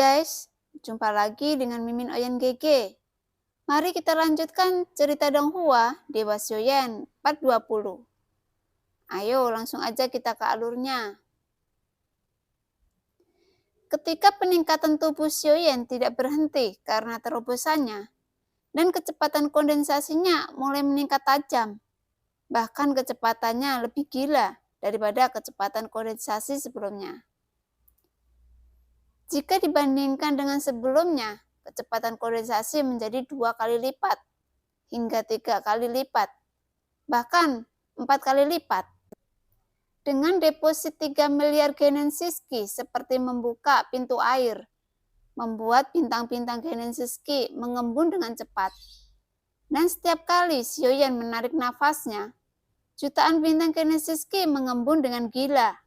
guys, jumpa lagi dengan Mimin Oyen GG. Mari kita lanjutkan cerita Donghua Dewa Xiuyan part 20. Ayo langsung aja kita ke alurnya. Ketika peningkatan tubuh Xiuyan tidak berhenti karena terobosannya, dan kecepatan kondensasinya mulai meningkat tajam, bahkan kecepatannya lebih gila daripada kecepatan kondensasi sebelumnya. Jika dibandingkan dengan sebelumnya, kecepatan kondensasi menjadi 2 kali lipat, hingga 3 kali lipat, bahkan 4 kali lipat. Dengan deposit 3 miliar Genenshiski seperti membuka pintu air, membuat bintang-bintang Genenshiski mengembun dengan cepat. Dan setiap kali Xiuyan menarik nafasnya, jutaan bintang Genenshiski mengembun dengan gila.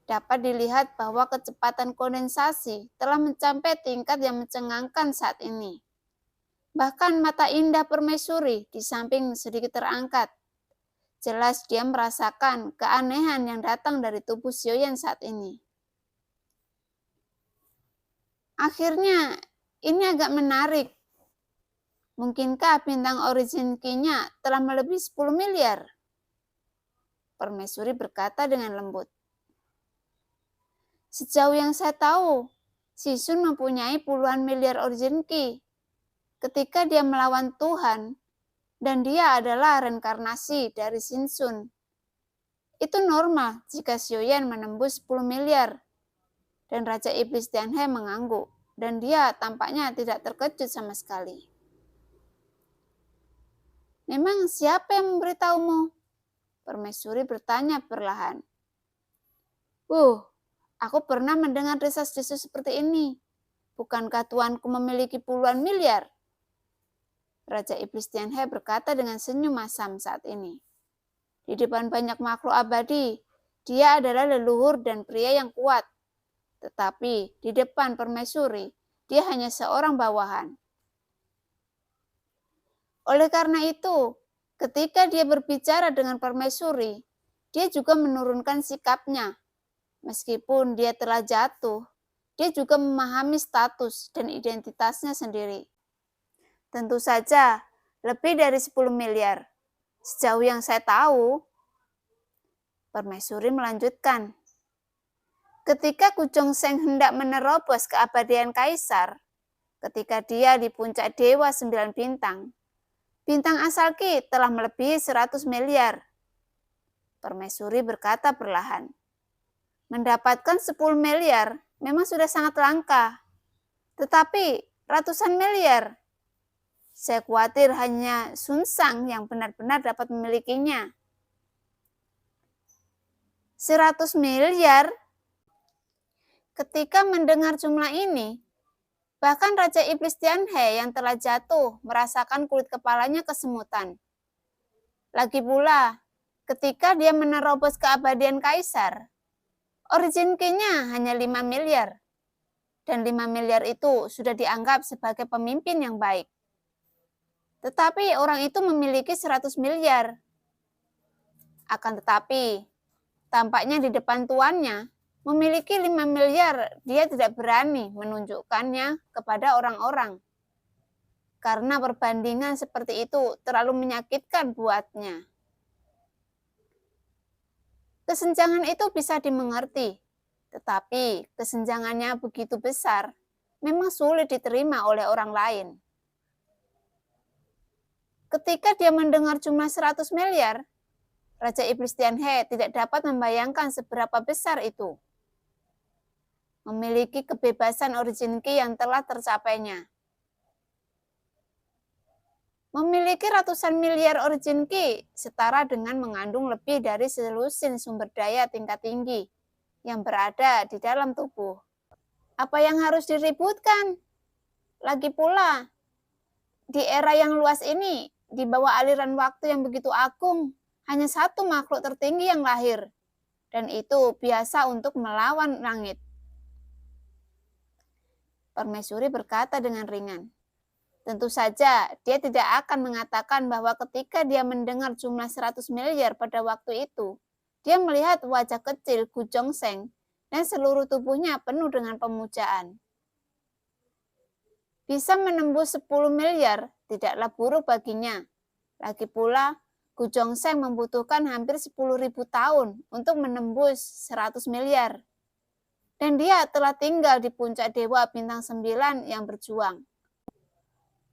Dapat dilihat bahwa kecepatan kondensasi telah mencapai tingkat yang mencengangkan saat ini. Bahkan mata indah permaisuri di samping sedikit terangkat. Jelas dia merasakan keanehan yang datang dari tubuh Xiuyan saat ini. Akhirnya, ini agak menarik. Mungkinkah bintang origin key-nya telah melebihi 10 miliar? Permaisuri berkata dengan lembut. Sejauh yang saya tahu, Shizun mempunyai puluhan miliar origin key. Ketika dia melawan Tuhan, dan dia adalah reinkarnasi dari Shinsun. Itu normal jika Xiuyan menembus 10 miliar. Dan Raja Iblis Tianhe mengangguk, dan dia tampaknya tidak terkejut sama sekali. Memang siapa yang memberitahumu? Permaisuri bertanya perlahan. Aku pernah mendengar desas-desus seperti ini. Bukankah tuanku memiliki puluhan miliar? Raja Iblis Tianhe berkata dengan senyum masam saat ini. Di depan banyak makhluk abadi, dia adalah leluhur dan pria yang kuat. Tetapi di depan permaisuri, dia hanya seorang bawahan. Oleh karena itu, ketika dia berbicara dengan permaisuri, dia juga menurunkan sikapnya. Meskipun dia telah jatuh, dia juga memahami status dan identitasnya sendiri. Tentu saja, lebih dari 10 miliar. Sejauh yang saya tahu, Permaisuri melanjutkan. Ketika Kujong Seng hendak menerobos keabadian Kaisar, ketika dia di puncak Dewa 9 bintang, bintang asal Ki telah melebihi 100 miliar. Permaisuri berkata perlahan. Mendapatkan 10 miliar memang sudah sangat langka. Tetapi ratusan miliar, saya khawatir hanya Sun Shang yang benar-benar dapat memilikinya. 100 miliar? Ketika mendengar jumlah ini, bahkan Raja Iblis Tianhe yang telah jatuh merasakan kulit kepalanya kesemutan. Lagi pula, ketika dia menerobos keabadian Kaisar, origin key-nya hanya 5 miliar. Dan 5 miliar itu sudah dianggap sebagai pemimpin yang baik. Tetapi orang itu memiliki 100 miliar. Akan tetapi, tampaknya di depan tuannya, memiliki 5 miliar, dia tidak berani menunjukkannya kepada orang-orang. Karena perbandingan seperti itu terlalu menyakitkan buatnya. Kesenjangan itu bisa dimengerti, tetapi kesenjangannya begitu besar, memang sulit diterima oleh orang lain. Ketika dia mendengar jumlah 100 miliar, Raja Iblis Tianhe tidak dapat membayangkan seberapa besar itu. Memiliki kebebasan origin key yang telah tercapainya. Memiliki ratusan miliar origin key setara dengan mengandung lebih dari selusin sumber daya tingkat tinggi yang berada di dalam tubuh. Apa yang harus diributkan? Lagi pula, di era yang luas ini, di bawah aliran waktu yang begitu agung, hanya satu makhluk tertinggi yang lahir, dan itu biasa untuk melawan langit. Permaisuri berkata dengan ringan. Tentu saja, dia tidak akan mengatakan bahwa ketika dia mendengar jumlah 100 miliar pada waktu itu, dia melihat wajah kecil Kujong Seng dan seluruh tubuhnya penuh dengan pemujaan. Bisa menembus 10 miliar tidaklah buruk baginya. Lagi pula, Gujongseng membutuhkan hampir 10.000 tahun untuk menembus 100 miliar. Dan dia telah tinggal di puncak dewa bintang 9 yang berjuang.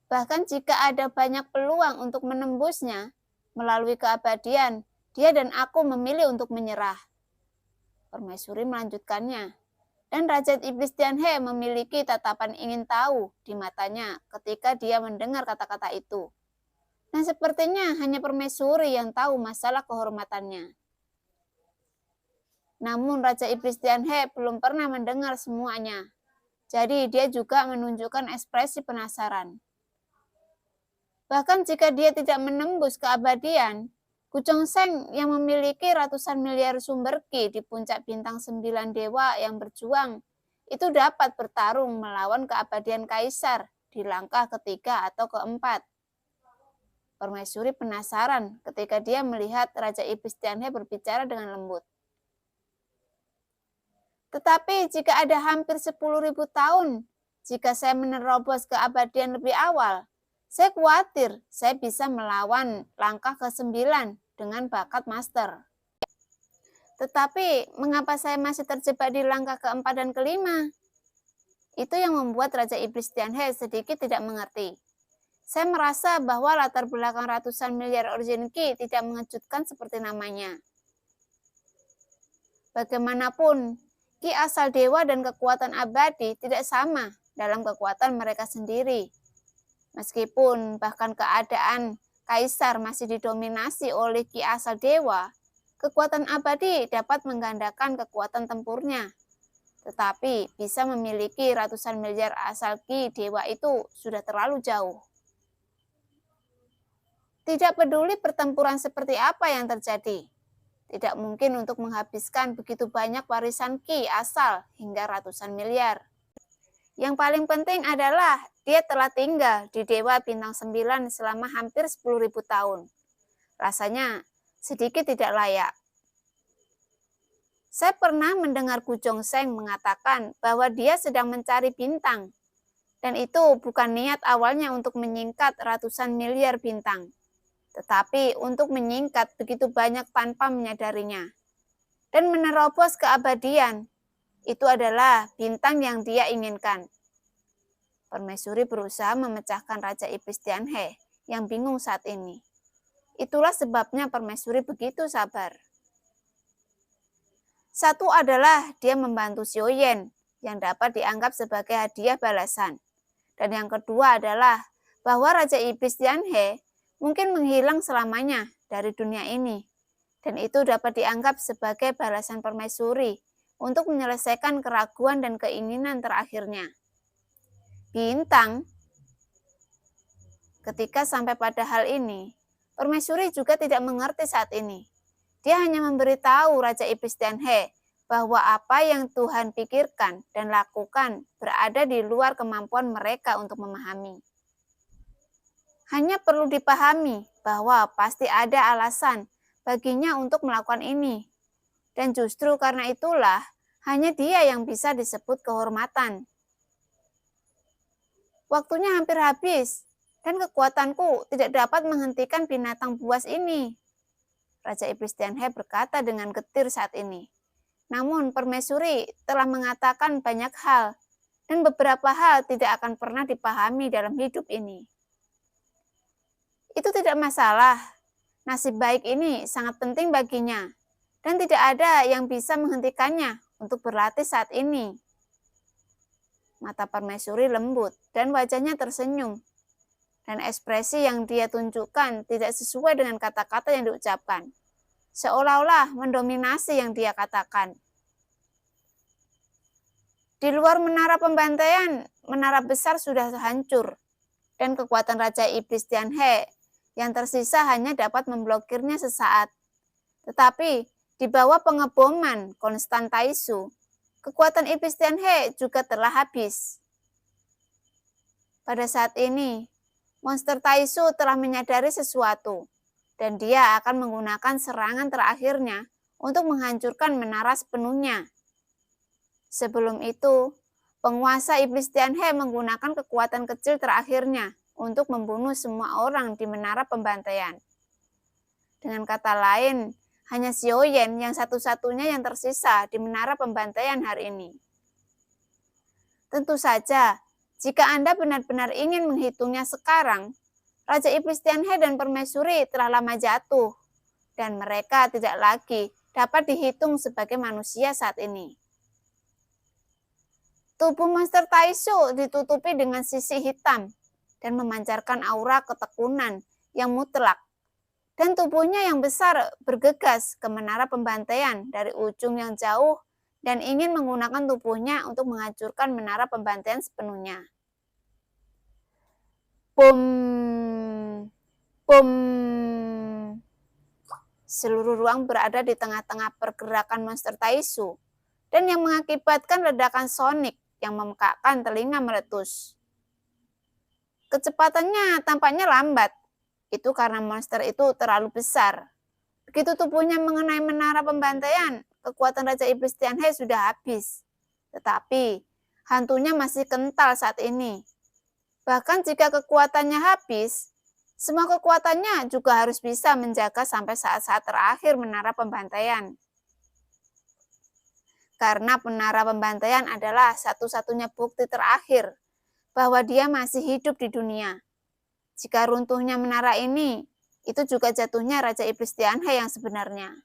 Bahkan jika ada banyak peluang untuk menembusnya melalui keabadian, dia dan aku memilih untuk menyerah. Permaisuri melanjutkannya. Dan Raja Iblis Tianhe memiliki tatapan ingin tahu di matanya ketika dia mendengar kata-kata itu. Dan sepertinya hanya Permaisuri yang tahu masalah kehormatannya. Namun Raja Iblis Tianhe belum pernah mendengar semuanya. Jadi dia juga menunjukkan ekspresi penasaran. Bahkan jika dia tidak menembus keabadian, Gujongseng yang memiliki ratusan miliar sumber ki di puncak bintang 9 dewa yang berjuang, itu dapat bertarung melawan keabadian kaisar di langkah ketiga atau keempat. Permaisuri penasaran ketika dia melihat Raja Iblis Tianhe berbicara dengan lembut. Tetapi jika ada hampir 10.000 tahun, jika saya menerobos keabadian lebih awal, saya khawatir saya bisa melawan langkah ke-9 dengan bakat master. Tetapi mengapa saya masih terjebak di langkah ke-4 dan ke-5? Itu yang membuat Raja Iblis Tianhe sedikit tidak mengerti. Saya merasa bahwa latar belakang ratusan miliar origin ki tidak mengejutkan seperti namanya. Bagaimanapun, ki asal dewa dan kekuatan abadi tidak sama dalam kekuatan mereka sendiri. Meskipun bahkan keadaan kaisar masih didominasi oleh ki asal dewa, kekuatan abadi dapat menggandakan kekuatan tempurnya. Tetapi bisa memiliki ratusan miliar asal ki dewa itu sudah terlalu jauh. Tidak peduli pertempuran seperti apa yang terjadi, tidak mungkin untuk menghabiskan begitu banyak warisan ki asal hingga ratusan miliar. Yang paling penting adalah dia telah tinggal di Dewa Bintang 9 selama hampir 10.000 tahun. Rasanya sedikit tidak layak. Saya pernah mendengar Gujongseng mengatakan bahwa dia sedang mencari bintang. Dan itu bukan niat awalnya untuk menyingkat ratusan miliar bintang, tetapi untuk menyingkat begitu banyak tanpa menyadarinya. Dan menerobos keabadian, itu adalah bintang yang dia inginkan. Permaisuri berusaha memecahkan Raja Iblis Tianhe yang bingung saat ini. Itulah sebabnya Permaisuri begitu sabar. Satu adalah dia membantu Xiaoyan yang dapat dianggap sebagai hadiah balasan. Dan yang kedua adalah bahwa Raja Iblis Tianhe mungkin menghilang selamanya dari dunia ini. Dan itu dapat dianggap sebagai balasan Permaisuri untuk menyelesaikan keraguan dan keinginan terakhirnya. Bintang. Ketika sampai pada hal ini, Permaisuri juga tidak mengerti saat ini. Dia hanya memberitahu Raja Iblis Tianhe bahwa apa yang Tuhan pikirkan dan lakukan berada di luar kemampuan mereka untuk memahami. Hanya perlu dipahami bahwa pasti ada alasan baginya untuk melakukan ini. Dan justru karena itulah, hanya dia yang bisa disebut kehormatan. Waktunya hampir habis, dan kekuatanku tidak dapat menghentikan binatang buas ini. Raja Iblis Tianhe berkata dengan getir saat ini. Namun Permaisuri telah mengatakan banyak hal, dan beberapa hal tidak akan pernah dipahami dalam hidup ini. Itu tidak masalah. Nasib baik ini sangat penting baginya, dan tidak ada yang bisa menghentikannya untuk berlatih saat ini. Mata Permaisuri lembut dan wajahnya tersenyum, dan ekspresi yang dia tunjukkan tidak sesuai dengan kata-kata yang diucapkan, seolah-olah mendominasi yang dia katakan. Di luar menara pembantaian, menara besar sudah hancur, dan kekuatan Raja Iblis Tianhe yang tersisa hanya dapat memblokirnya sesaat. Tetapi di bawah pengeboman Konstan Taisu, kekuatan Iblis Tianhe juga telah habis. Pada saat ini, monster Taisu telah menyadari sesuatu, dan dia akan menggunakan serangan terakhirnya untuk menghancurkan menara sepenuhnya. Sebelum itu, penguasa iblis Tianhe menggunakan kekuatan kecil terakhirnya untuk membunuh semua orang di menara pembantaian. Dengan kata lain, hanya Xiaoyan yang satu-satunya yang tersisa di menara pembantaian hari ini. Tentu saja, jika Anda benar-benar ingin menghitungnya sekarang, Raja Iblis Tianhe dan Permaisuri telah lama jatuh, dan mereka tidak lagi dapat dihitung sebagai manusia saat ini. Tubuh monster Taisu ditutupi dengan sisik hitam dan memancarkan aura ketekunan yang mutlak. Dan tubuhnya yang besar bergegas ke menara pembantaian dari ujung yang jauh dan ingin menggunakan tubuhnya untuk menghancurkan menara pembantaian sepenuhnya. Bum, bum. Seluruh ruang berada di tengah-tengah pergerakan monster Taisu dan yang mengakibatkan ledakan sonik yang memekakkan telinga meletus. Kecepatannya tampaknya lambat. Itu karena monster itu terlalu besar. Begitu tubuhnya mengenai menara pembantaian, kekuatan Raja Iblis Tianhe sudah habis. Tetapi, hantunya masih kental saat ini. Bahkan jika kekuatannya habis, semua kekuatannya juga harus bisa menjaga sampai saat-saat terakhir menara pembantaian. Karena menara pembantaian adalah satu-satunya bukti terakhir bahwa dia masih hidup di dunia. Jika runtuhnya menara ini, itu juga jatuhnya Raja Iblis Tianhe yang sebenarnya.